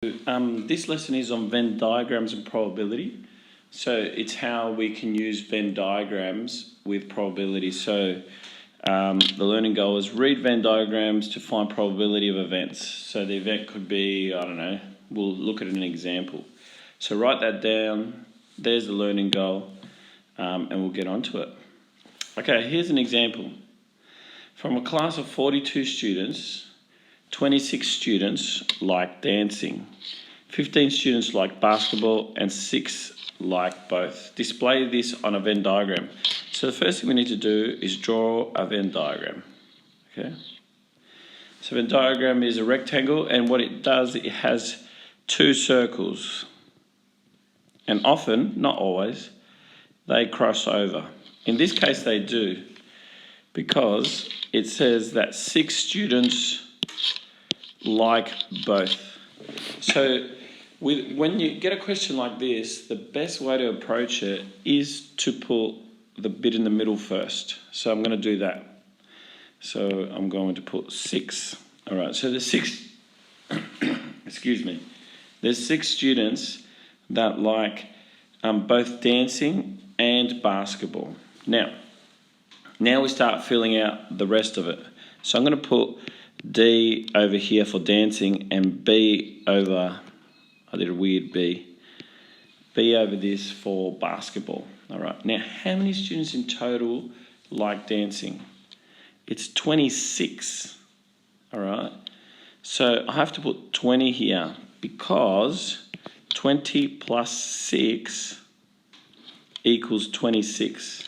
This lesson is on Venn diagrams and probability. So it's how we can use Venn diagrams with probability. So the learning goal is read Venn diagrams to find probability of events. So the event could be, I don't know, we'll look at an example. So write that down. There's the learning goal, and we'll get on to it. Okay, here's an example. From a class of 42 students, 26 students like dancing, 15 students like basketball, and 6 like both. Display this on a Venn diagram. So the first thing we need to do is draw a Venn diagram. Okay. So Venn diagram is a rectangle, and what it does, it has 2 circles. And often, not always, they cross over. In this case they do, because it says that 6 students like both. So when you get a question like this, the best way to approach it is to put the bit in the middle first. So I'm going to do that. So I'm going to put 6. All right, so there's 6, excuse me, there's 6 students that like both dancing and basketball. Now we start filling out the rest of it. So I'm going to put D over here for dancing and B over, I did a weird B over this for basketball. All right, now how many students in total like dancing? It's 26, all right? So I have to put 20 here because 20 plus 6 equals 26.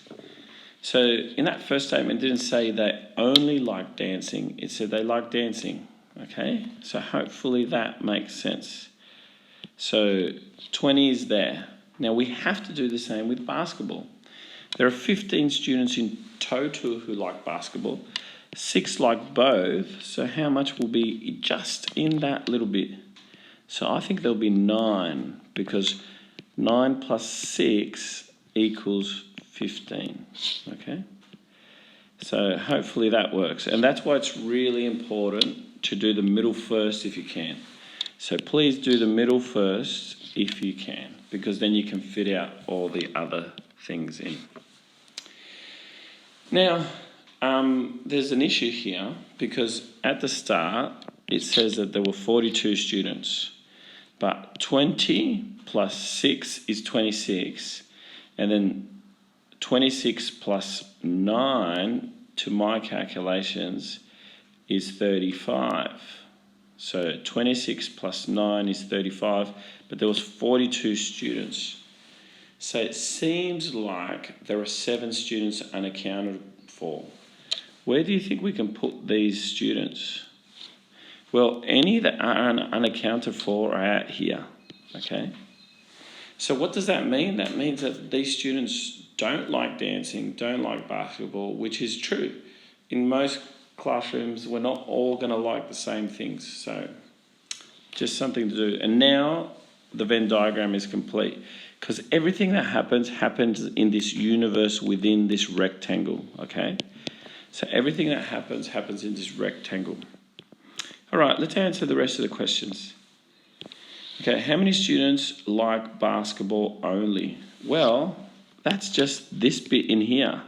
So in that first statement, it didn't say they only like dancing. It said they like dancing, okay? So hopefully that makes sense. So 20 is there. Now we have to do the same with basketball. There are 15 students in total who like basketball. 6 like both. So how much will be just in that little bit? So I think there'll be 9, because 9 plus 6 equals 15, okay? So hopefully that works. And that's why it's really important to do the middle first if you can. So please do the middle first if you can, because then you can fit out all the other things in. Now, there's an issue here, because at the start it says that there were 42 students, but 20 plus 6 is 26, and then 26 plus 9, to my calculations, is 35. So 26 plus 9 is 35, but there was 42 students. So it seems like there are 7 students unaccounted for. Where do you think we can put these students? Well, any that are unaccounted for are out here, okay? So what does that mean? That means that these students don't like dancing, don't like basketball, which is true. In most classrooms, we're not all going to like the same things. So just something to do. And now the Venn diagram is complete, because everything that happens in this universe within this rectangle, okay? So everything that happens in this rectangle. All right, let's answer the rest of the questions. Okay, how many students like basketball only? Well, that's just this bit in here.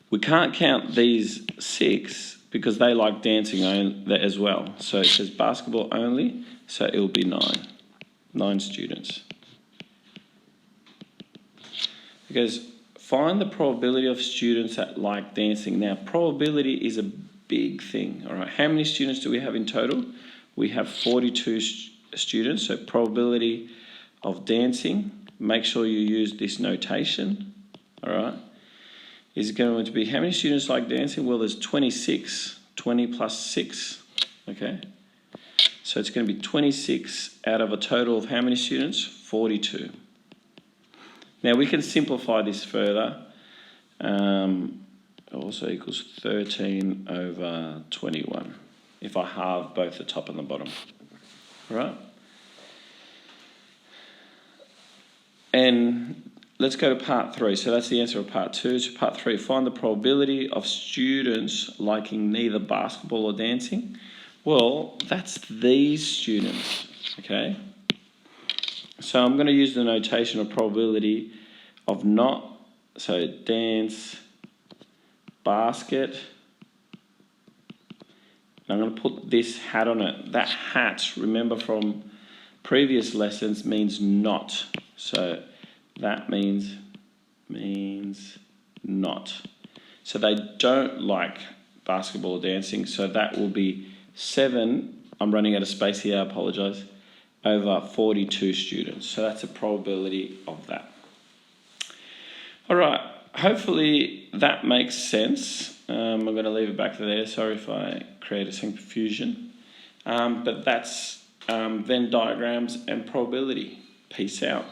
We can't count these 6 because they like dancing as well. So it says basketball only, so it will be 9 students. Because find the probability of students that like dancing. Now, probability is a big thing, all right? How many students do we have in total? We have 42 students, so probability of dancing, make sure you use this notation, all right, is going to be how many students like dancing? Well, there's 26, 20 plus 6, okay? So it's going to be 26 out of a total of how many students? 42. Now we can simplify this further. Also equals 13 over 21. If I halve both the top and the bottom, all right? And let's go to part 3. So that's the answer of part 2. So part 3, find the probability of students liking neither basketball or dancing. Well, that's these students, okay? So I'm going to use the notation of probability of not, so dance, basket. I'm going to put this hat on it. That hat, remember from previous lessons, means not. So that means not. So they don't like basketball or dancing. So that will be 7. I'm running out of space here, I apologise. Over 42 students. So that's a probability of that. All right. Hopefully that makes sense. I'm going to leave it back there. Sorry if I created some confusion. But that's Venn diagrams and probability. Peace out.